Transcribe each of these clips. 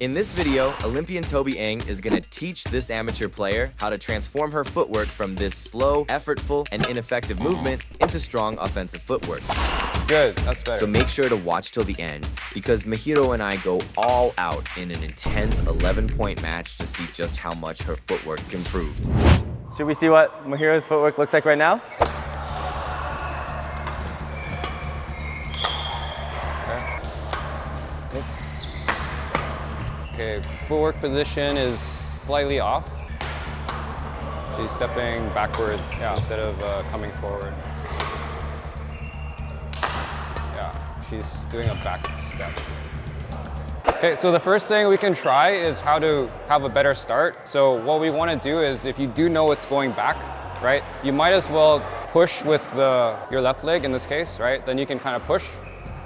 In this video, Olympian Toby Ng is going to teach this amateur player how to transform her footwork from this slow, effortful, and ineffective movement into strong offensive footwork. Good, that's better. So make sure to watch till the end, because Mahiro and I go all out in an intense 11-point match to see just how much her footwork improved. Should we see what Mahiro's footwork looks like right now? Okay, footwork position is slightly off. She's stepping backwards instead of coming forward. Yeah, she's doing a back step. Okay, so the first thing we can try is how to have a better start. So what we want to do is, if you do know it's going back, right, you might as well push with your left leg in this case, right? Then you can kind of push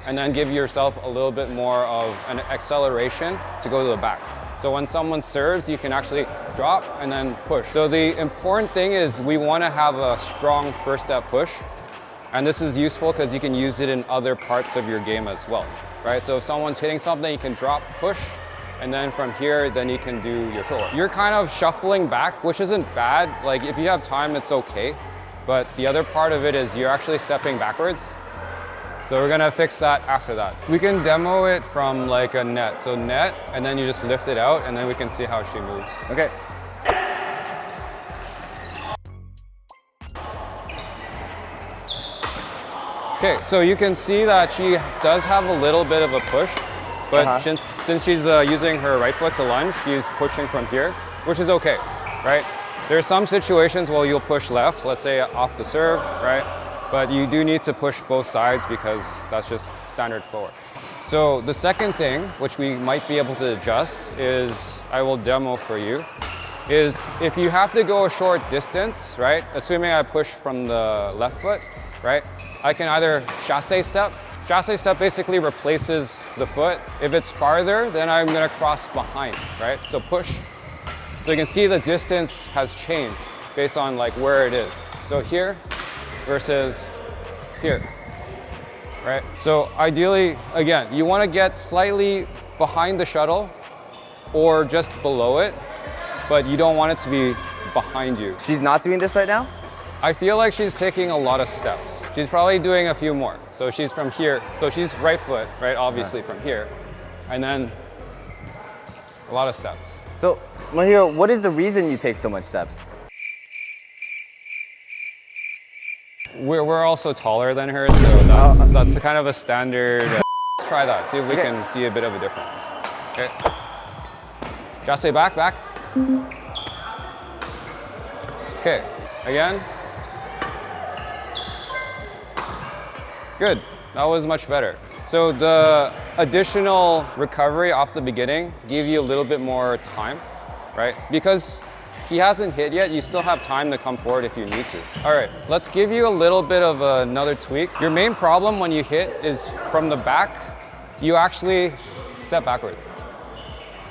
and then give yourself a little bit more of an acceleration to go to the back. So when someone serves, you can actually drop and then push. So the important thing is we want to have a strong first step push. And this is useful because you can use it in other parts of your game as well, right? So if someone's hitting something, you can drop, push, and then from here, then you can do your footwork. You're kind of shuffling back, which isn't bad. Like if you have time, it's okay. But the other part of it is you're actually stepping backwards. So we're gonna fix that after that. We can demo it from like a net. So net, and then you just lift it out, and then we can see how she moves. Okay. Okay, so you can see that she does have a little bit of a push, but since she's using her right foot to lunge, she's pushing from here, which is okay, right? There are some situations where you'll push left, let's say off the serve, right? But you do need to push both sides because that's just standard forward. So the second thing, which we might be able to adjust, is I will demo for you, is if you have to go a short distance, right? Assuming I push from the left foot, right? I can either chasse step. Chasse step basically replaces the foot. If it's farther, then I'm gonna cross behind, right? So push. So you can see the distance has changed based on like where it is. So here versus here, right? So ideally, again, you wanna get slightly behind the shuttle or just below it, but you don't want it to be behind you. She's not doing this right now? I feel like she's taking a lot of steps. She's probably doing a few more. So she's from here. So she's right foot, right? Obviously from here. And then a lot of steps. So, Mahiro, what is the reason you take so much steps? We're also taller than her, so that's kind of a standard. Let's try that, see if we can see a bit of a difference. Okay. Chasse back, back. Okay, again. Good, that was much better. So the additional recovery off the beginning give you a little bit more time, right? Because he hasn't hit yet, you still have time to come forward if you need to. All right, let's give you a little bit of another tweak. Your main problem when you hit is from the back, you actually step backwards,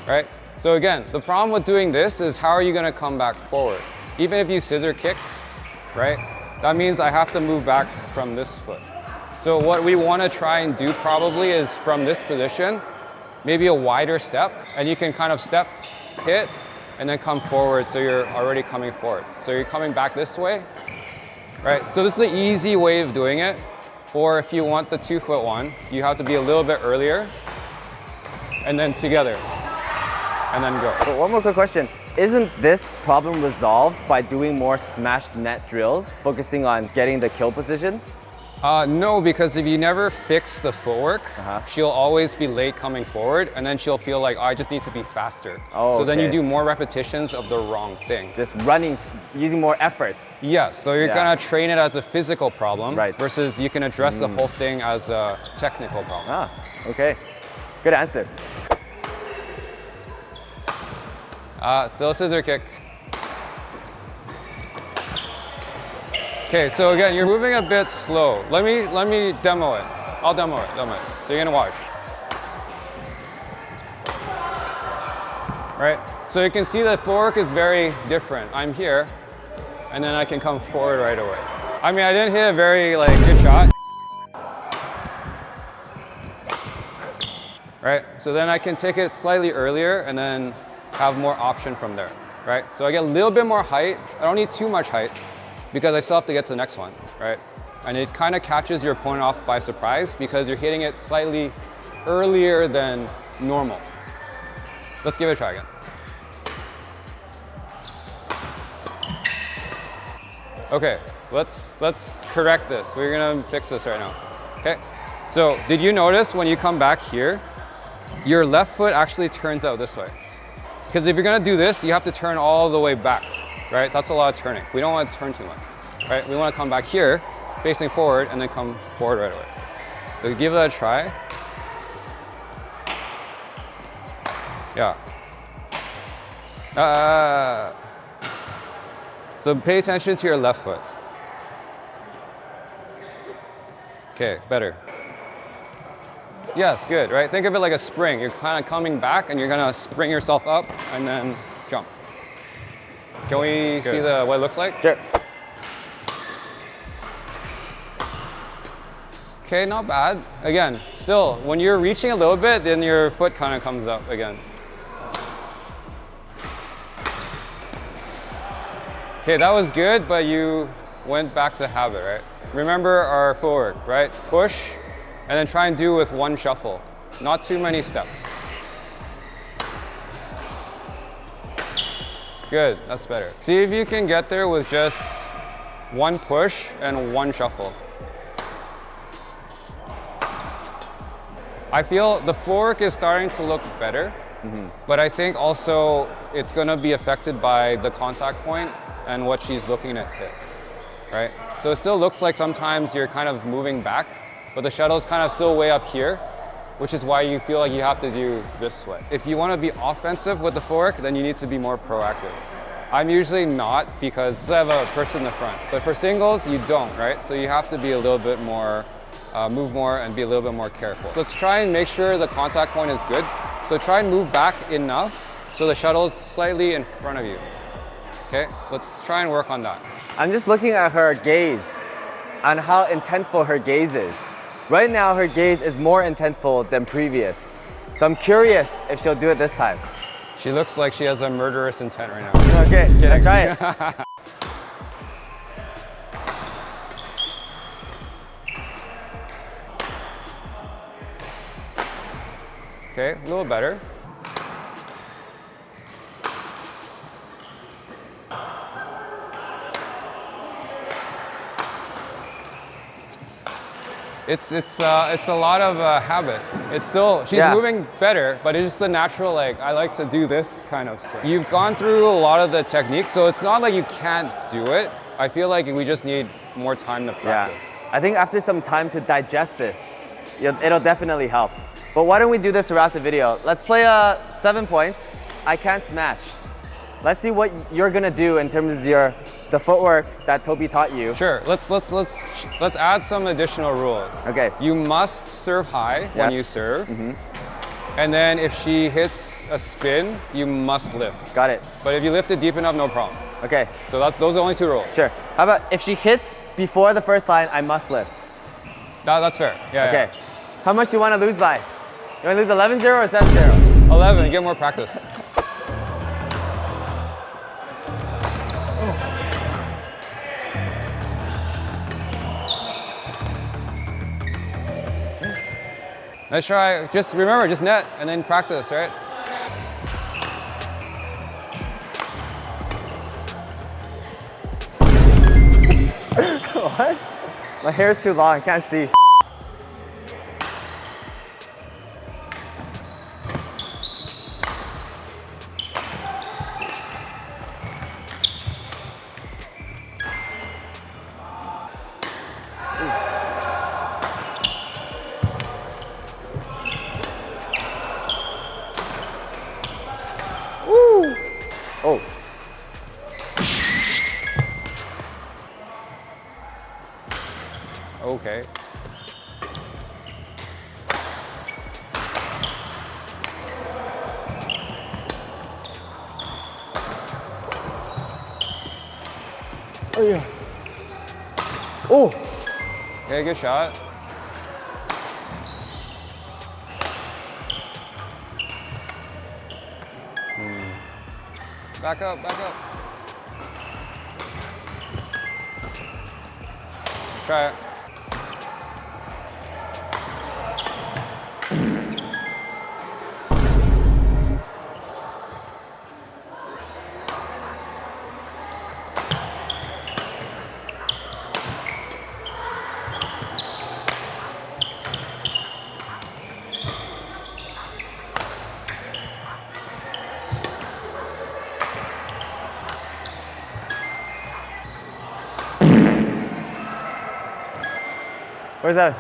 right? So again, the problem with doing this is how are you gonna come back forward? Even if you scissor kick, right? That means I have to move back from this foot. So what we wanna try and do probably is from this position, maybe a wider step, and you can kind of step, hit, and then come forward, so you're already coming forward. So you're coming back this way, right? So this is the easy way of doing it. Or if you want the 2-foot one, you have to be a little bit earlier, and then together, and then go. But one more quick question. Isn't this problem resolved by doing more smashed net drills, focusing on getting the kill position? No, because if you never fix the footwork, she'll always be late coming forward, and then she'll feel like, oh, I just need to be faster. Oh, so then you do more repetitions of the wrong thing. Just running, using more efforts. Yeah, so you're gonna train it as a physical problem versus you can address the whole thing as a technical problem. Ah, okay. Good answer. Still a scissor kick. Okay, so again, you're moving a bit slow. Let me demo it. I'll demo it. So you're gonna watch. Right? So you can see that footwork is very different. I'm here, and then I can come forward right away. I mean, I didn't hit a very good shot. Right? So then I can take it slightly earlier and then have more option from there, right? So I get a little bit more height. I don't need too much height because I still have to get to the next one, right? And it kind of catches your opponent off by surprise because you're hitting it slightly earlier than normal. Let's give it a try again. Okay, let's correct this. We're gonna fix this right now. Okay, so did you notice when you come back here, your left foot actually turns out this way? Because if you're gonna do this, you have to turn all the way back, right? That's a lot of turning. We don't want to turn too much, right? We want to come back here, facing forward, and then come forward right away. So give that a try. Yeah. So pay attention to your left foot. Okay, better. Yes, good, right? Think of it like a spring. You're kind of coming back and you're gonna spring yourself up and then jump. Can we see what it looks like? Sure. Okay, not bad. Again, still, when you're reaching a little bit, then your foot kind of comes up again. Okay, that was good, but you went back to habit, right? Remember our footwork, right? Push, and then try and do with one shuffle. Not too many steps. Good, that's better. See if you can get there with just one push and one shuffle. I feel the footwork is starting to look better, but I think also it's gonna be affected by the contact point and what she's looking at hit, right? So it still looks like sometimes you're kind of moving back, but the shuttle's kind of still way up here, which is why you feel like you have to do this way. If you want to be offensive with the footwork, then you need to be more proactive. I'm usually not because I have a person in the front, but for singles, you don't, right? So you have to be a little bit more, move more and be a little bit more careful. Let's try and make sure the contact point is good. So try and move back enough so the shuttle is slightly in front of you. Okay, let's try and work on that. I'm just looking at her gaze and how intentful her gaze is. Right now, her gaze is more intentful than previous. So I'm curious if she'll do it this time. She looks like she has a murderous intent right now. Okay, let's try it. Okay, a little better. It's a lot of habit. It's still, she's moving better, but it's just the natural, like, I like to do this kind of swing. You've gone through a lot of the technique, so it's not like you can't do it. I feel like we just need more time to practice. Yeah. I think after some time to digest this, it'll definitely help. But why don't we do this throughout the video? Let's play 7 points. I can't smash. Let's see what you're gonna do in terms of the footwork that Toby taught you. Sure. Let's add some additional rules. Okay. You must serve high when you serve, and then if she hits a spin, you must lift. Got it. But if you lift it deep enough, no problem. Okay. So those are the only 2 rules. Sure. How about if she hits before the first line, I must lift. That's fair. Yeah. Okay. Yeah. How much do you want to lose by? You want to lose 11-0 or 7-0? 11. Get more practice. Let's try, just remember, just net and then practice, right? What? My hair's too long, I can't see. Oh. Okay. Oh yeah. Oh. Okay, good shot. Back up, back up. Let's try it. Where's that?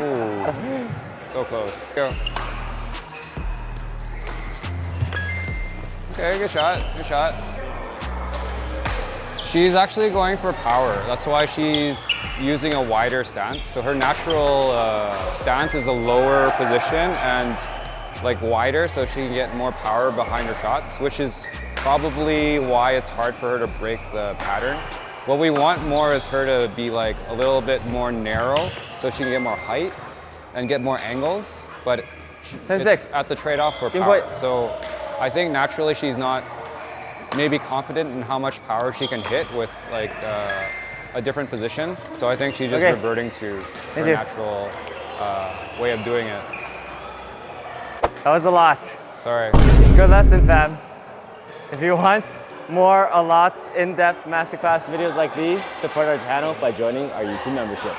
Ooh, so close. Go. Okay, good shot, good shot. She's actually going for power. That's why she's using a wider stance. So her natural stance is a lower position and like wider, so she can get more power behind her shots, which is probably why it's hard for her to break the pattern. What we want more is her to be like a little bit more narrow, so she can get more height and get more angles, but it's at the trade-off for power. So I think naturally she's not maybe confident in how much power she can hit with like a different position. So I think she's just reverting to her natural way of doing it. That was a lot. Sorry. Good lesson, fam. If you want more, a lot in-depth masterclass videos like these, support our channel by joining our YouTube membership.